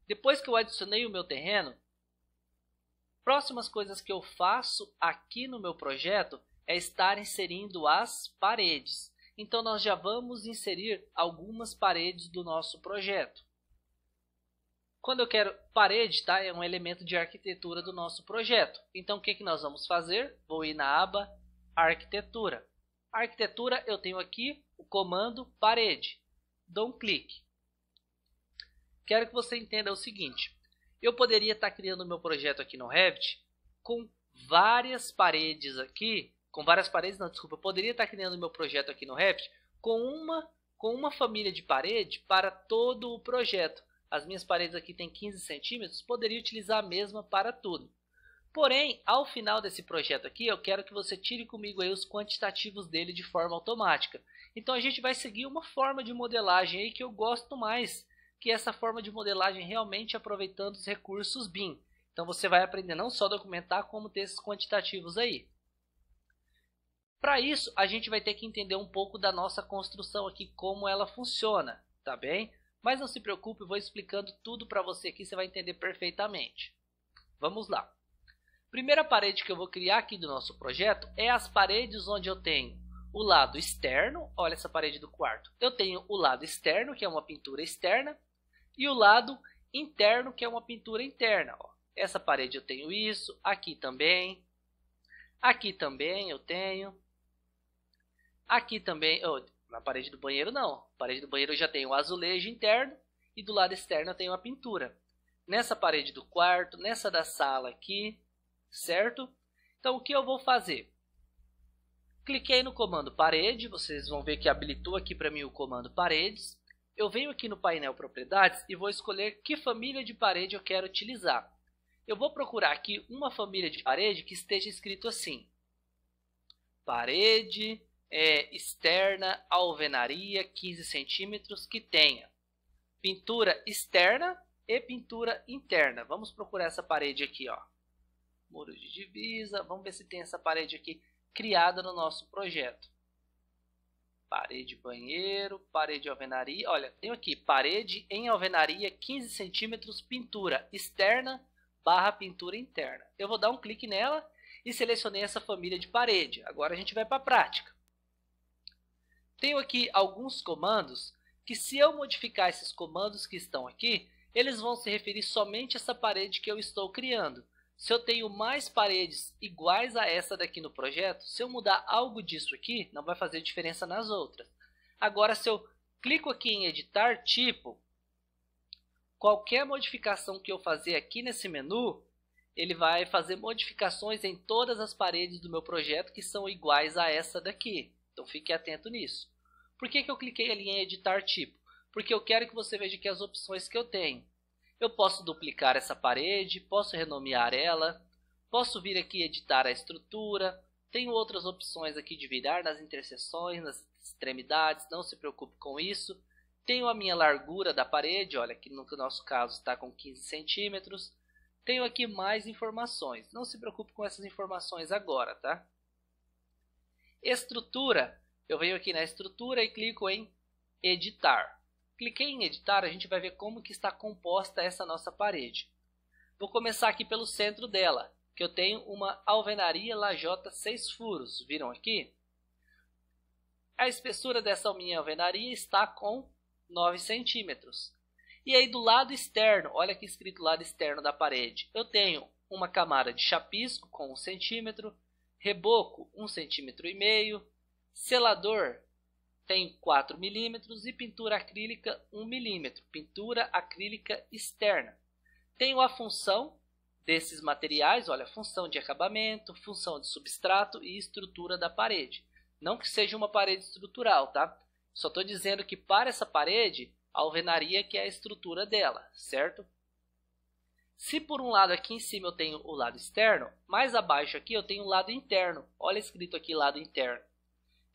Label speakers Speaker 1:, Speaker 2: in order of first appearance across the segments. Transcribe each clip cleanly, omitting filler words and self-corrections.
Speaker 1: Depois que eu adicionei o meu terreno, próximas coisas que eu faço aqui no meu projeto é estar inserindo as paredes. Então, nós já vamos inserir algumas paredes do nosso projeto. Quando eu quero parede, tá? É um elemento de arquitetura do nosso projeto. Então, o que nós vamos fazer? Vou ir na aba Arquitetura. Arquitetura, eu tenho aqui o comando parede. Dou um clique. Quero que você entenda o seguinte. Eu poderia estar criando o meu projeto aqui no Revit com várias paredes aqui. Com várias paredes, não, desculpa. Eu poderia estar criando o meu projeto aqui no Revit com uma família de parede para todo o projeto. As minhas paredes aqui têm 15 centímetros, poderia utilizar a mesma para tudo. Porém, ao final desse projeto aqui, eu quero que você tire comigo aí os quantitativos dele de forma automática. Então, a gente vai seguir uma forma de modelagem aí que eu gosto mais, que é essa forma de modelagem realmente aproveitando os recursos BIM. Então, você vai aprender não só a documentar, como ter esses quantitativos aí. Para isso, a gente vai ter que entender um pouco da nossa construção aqui, como ela funciona, tá bem? Mas não se preocupe, eu vou explicando tudo para você aqui, você vai entender perfeitamente. Vamos lá. Primeira parede que eu vou criar aqui do nosso projeto é as paredes onde eu tenho o lado externo, olha essa parede do quarto. Eu tenho o lado externo, que é uma pintura externa, e o lado interno, que é uma pintura interna. Ó. Essa parede eu tenho isso, aqui também eu tenho, aqui também, na parede do banheiro não, na parede do banheiro eu já tenho o azulejo interno e do lado externo eu tenho a pintura. Nessa parede do quarto, nessa da sala aqui, certo? Então o que eu vou fazer? Cliquei no comando parede, vocês vão ver que habilitou aqui para mim o comando paredes. Eu venho aqui no painel propriedades e vou escolher que família de parede eu quero utilizar. Eu vou procurar aqui uma família de parede que esteja escrito assim: parede externa, alvenaria 15 centímetros, que tenha pintura externa e pintura interna. Vamos procurar essa parede aqui, ó. Muro de divisa, vamos ver se tem essa parede aqui criada no nosso projeto. Parede banheiro, parede alvenaria. Olha, tenho aqui parede em alvenaria 15 centímetros, pintura externa barra pintura interna. Eu vou dar um clique nela e selecionei essa família de parede. Agora a gente vai para a prática. Tenho aqui alguns comandos que, se eu modificar esses comandos que estão aqui, eles vão se referir somente a essa parede que eu estou criando. Se eu tenho mais paredes iguais a essa daqui no projeto, se eu mudar algo disso aqui, não vai fazer diferença nas outras. Agora, se eu clico aqui em editar tipo, qualquer modificação que eu fazer aqui nesse menu, ele vai fazer modificações em todas as paredes do meu projeto que são iguais a essa daqui. Então fique atento nisso. Por que eu cliquei ali em editar tipo? Porque eu quero que você veja aqui as opções que eu tenho. Eu posso duplicar essa parede, posso renomear ela, posso vir aqui editar a estrutura, tenho outras opções aqui de virar nas interseções, nas extremidades, não se preocupe com isso. Tenho a minha largura da parede, olha, que no nosso caso está com 15 centímetros. Tenho aqui mais informações, não se preocupe com essas informações agora, tá? Estrutura, eu venho aqui na estrutura e clico em editar. Cliquei em editar, a gente vai ver como que está composta essa nossa parede. Vou começar aqui pelo centro dela, que eu tenho uma alvenaria lajota 6 furos. Viram aqui? A espessura dessa minha alvenaria está com 9 centímetros. E aí do lado externo, olha aqui escrito lado externo da parede, eu tenho uma camada de chapisco com 1 centímetro, reboco 1,5 centímetros, selador tem 4 milímetros e pintura acrílica 1 milímetro, pintura acrílica externa. Tenho a função desses materiais, olha, função de acabamento, função de substrato e estrutura da parede. Não que seja uma parede estrutural, tá? Só estou dizendo que para essa parede, a alvenaria que é a estrutura dela, certo? Se por um lado aqui em cima eu tenho o lado externo, mais abaixo aqui eu tenho o lado interno. Olha escrito aqui lado interno.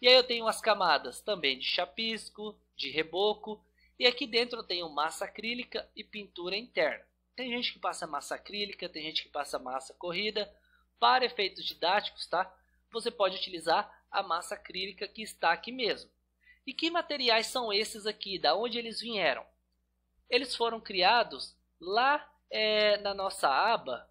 Speaker 1: E aí eu tenho as camadas também de chapisco, de reboco. E aqui dentro eu tenho massa acrílica e pintura interna. Tem gente que passa massa acrílica, tem gente que passa massa corrida. Para efeitos didáticos, tá? Você pode utilizar a massa acrílica que está aqui mesmo. E que materiais são esses aqui? Da onde eles vieram? Eles foram criados lá na nossa aba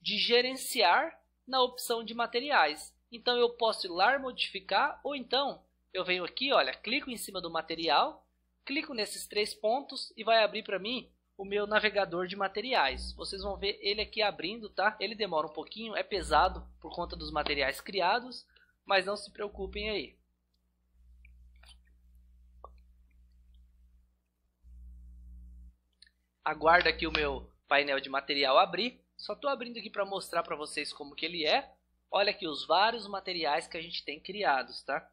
Speaker 1: de gerenciar na opção de materiais. Então eu posso ir lá modificar, ou então eu venho aqui, olha, clico em cima do material, clico nesses 3 pontos e vai abrir para mim o meu navegador de materiais. Vocês vão ver ele aqui abrindo, tá? Ele demora um pouquinho, é pesado por conta dos materiais criados, mas não se preocupem aí. Aguarda aqui o meu painel de material abrir. Só estou abrindo aqui para mostrar para vocês como que ele é. Olha aqui os vários materiais que a gente tem criados, tá?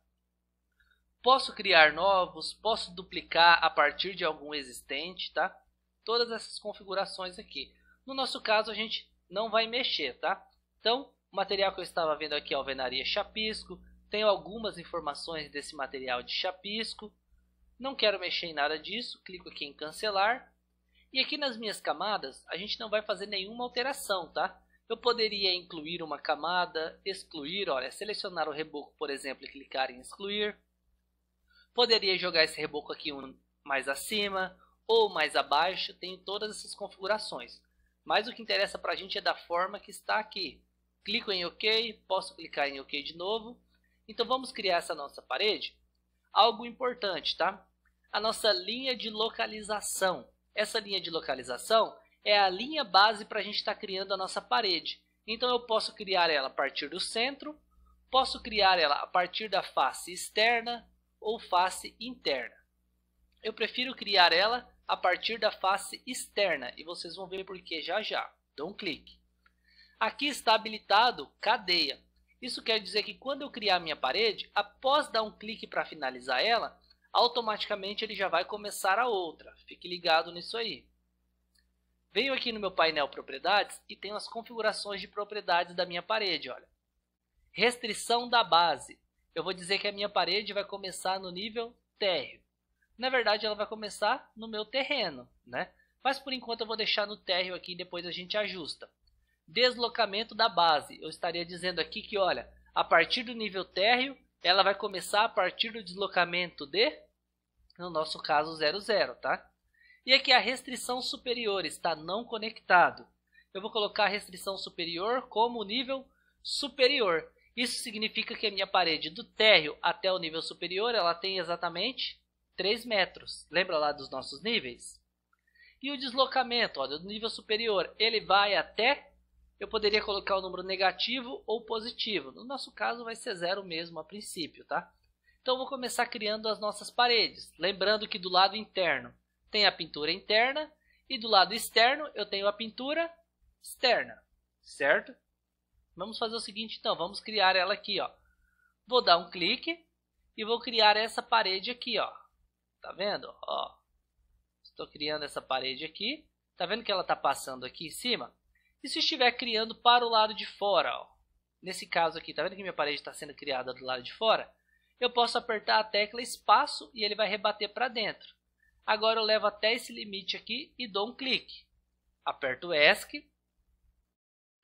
Speaker 1: Posso criar novos, posso duplicar a partir de algum existente, tá? Todas essas configurações aqui. No nosso caso, a gente não vai mexer, tá? Então, o material que eu estava vendo aqui é alvenaria chapisco. Tenho algumas informações desse material de chapisco. Não quero mexer em nada disso. Clico aqui em cancelar. E aqui nas minhas camadas, a gente não vai fazer nenhuma alteração, tá? Eu poderia incluir uma camada, excluir, olha, selecionar o reboco, por exemplo, e clicar em excluir. Poderia jogar esse reboco aqui mais acima ou mais abaixo, tem todas essas configurações. Mas o que interessa para a gente é da forma que está aqui. Clico em OK, posso clicar em OK de novo. Então vamos criar essa nossa parede. Algo importante, tá? A nossa linha de localização. Essa linha de localização é a linha base para a gente estar criando a nossa parede. Então eu posso criar ela a partir do centro, posso criar ela a partir da face externa ou face interna. Eu prefiro criar ela a partir da face externa e vocês vão ver por que já já. Dou um clique. Aqui está habilitado cadeia. Isso quer dizer que quando eu criar a minha parede, após dar um clique para finalizar ela, automaticamente ele já vai começar a outra. Fique ligado nisso aí. Venho aqui no meu painel propriedades e tenho as configurações de propriedades da minha parede. Olha. Restrição da base. Eu vou dizer que a minha parede vai começar no nível térreo. Na verdade, ela vai começar no meu terreno, né? Mas por enquanto eu vou deixar no térreo aqui e depois a gente ajusta. Deslocamento da base. Eu estaria dizendo aqui que, olha, a partir do nível térreo, ela vai começar a partir do deslocamento de, no nosso caso, 00, tá? E aqui a restrição superior está não conectado. Eu vou colocar a restrição superior como nível superior. Isso significa que a minha parede do térreo até o nível superior, ela tem exatamente 3 metros. Lembra lá dos nossos níveis? E o deslocamento, olha, do nível superior, ele vai até... Eu poderia colocar o número negativo ou positivo. No nosso caso vai ser 0 mesmo a princípio, tá? Então eu vou começar criando as nossas paredes. Lembrando que do lado interno tem a pintura interna e do lado externo eu tenho a pintura externa, certo? Vamos fazer o seguinte então, vamos criar ela aqui, ó. Vou dar um clique e vou criar essa parede aqui, ó. Tá vendo? Ó. Estou criando essa parede aqui. Tá vendo que ela está passando aqui em cima? E se estiver criando para o lado de fora, ó, nesse caso aqui, tá vendo que minha parede está sendo criada do lado de fora? Eu posso apertar a tecla espaço e ele vai rebater para dentro. Agora eu levo até esse limite aqui e dou um clique. Aperto o ESC.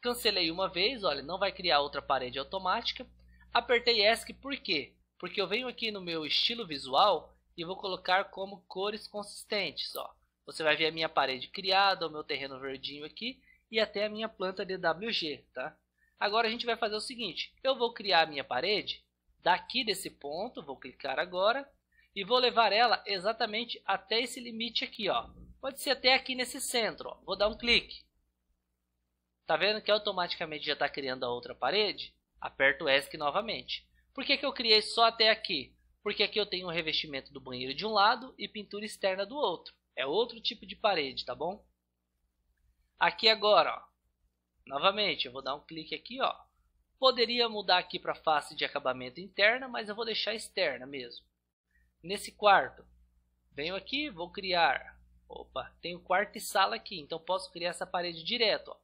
Speaker 1: Cancelei uma vez, olha, não vai criar outra parede automática. Apertei ESC por quê? Porque eu venho aqui no meu estilo visual e vou colocar como cores consistentes, ó. Você vai ver a minha parede criada, o meu terreno verdinho aqui e até a minha planta DWG, tá? Agora a gente vai fazer o seguinte, eu vou criar a minha parede daqui desse ponto, vou clicar agora e vou levar ela exatamente até esse limite aqui, ó. Pode ser até aqui nesse centro, ó. Vou dar um clique. Tá vendo que automaticamente já está criando a outra parede? Aperto o ESC novamente. Por que eu criei só até aqui? Porque aqui eu tenho um revestimento do banheiro de um lado e pintura externa do outro. É outro tipo de parede, tá bom? Aqui agora, ó, novamente, eu vou dar um clique aqui, ó. Poderia mudar aqui para a face de acabamento interna, mas eu vou deixar externa mesmo. Nesse quarto, venho aqui, vou criar... Opa, tenho quarto e sala aqui, então posso criar essa parede direto, ó.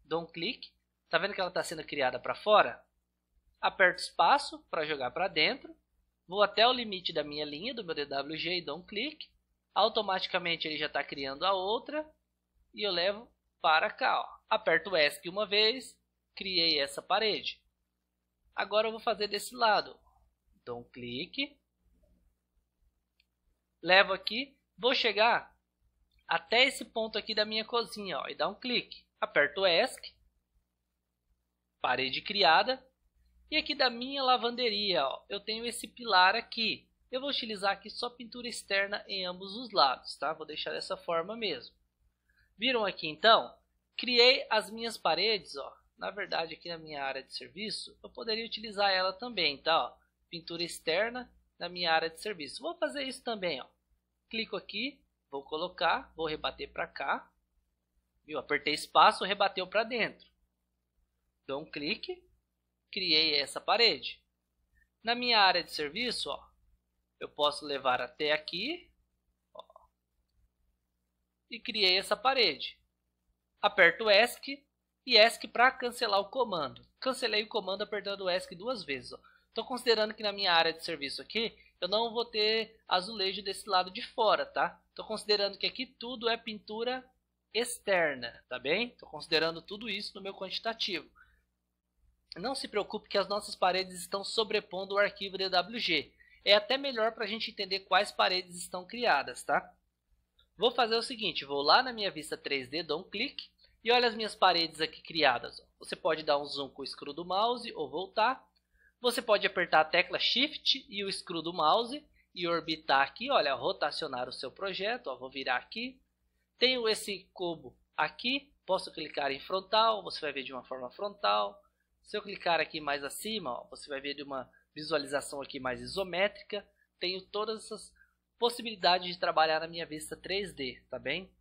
Speaker 1: Dou um clique, tá vendo que ela está sendo criada para fora? Aperto espaço para jogar para dentro. Vou até o limite da minha linha, do meu DWG e dou um clique. Automaticamente ele já está criando a outra e eu levo para cá, ó. Aperto o ESC uma vez, criei essa parede. Agora eu vou fazer desse lado. Dou um clique. Levo aqui, vou chegar até esse ponto aqui da minha cozinha, ó, e dá um clique. Aperto o ESC, parede criada. E aqui da minha lavanderia, ó, eu tenho esse pilar aqui. Eu vou utilizar aqui só pintura externa em ambos os lados, tá? Vou deixar dessa forma mesmo. Viram aqui então? Criei as minhas paredes, ó. Na verdade aqui na minha área de serviço, eu poderia utilizar ela também, tá? Ó, pintura externa na minha área de serviço. Vou fazer isso também, ó. Clico aqui, vou colocar, vou rebater para cá. Viu? Apertei espaço, rebateu para dentro. Dou um clique, criei essa parede. Na minha área de serviço, ó, eu posso levar até aqui, ó, e criei essa parede. Aperto o ESC e ESC para cancelar o comando. Cancelei o comando apertando o ESC 2 vezes. Estou considerando que na minha área de serviço aqui, eu não vou ter azulejo desse lado de fora, tá? Estou considerando que aqui tudo é pintura externa, tá bem? Estou considerando tudo isso no meu quantitativo. Não se preocupe que as nossas paredes estão sobrepondo o arquivo DWG. É até melhor para a gente entender quais paredes estão criadas, tá? Vou fazer o seguinte, vou lá na minha vista 3D, dou um clique e olha as minhas paredes aqui criadas. Você pode dar um zoom com o screw do mouse ou voltar. Você pode apertar a tecla Shift e o screw do mouse e orbitar aqui, olha, rotacionar o seu projeto. Ó, vou virar aqui. Tenho esse cubo aqui, posso clicar em frontal, você vai ver de uma forma frontal. Se eu clicar aqui mais acima, ó, você vai ver de uma visualização aqui mais isométrica. Tenho todas essas possibilidades de trabalhar na minha vista 3D, tá bem?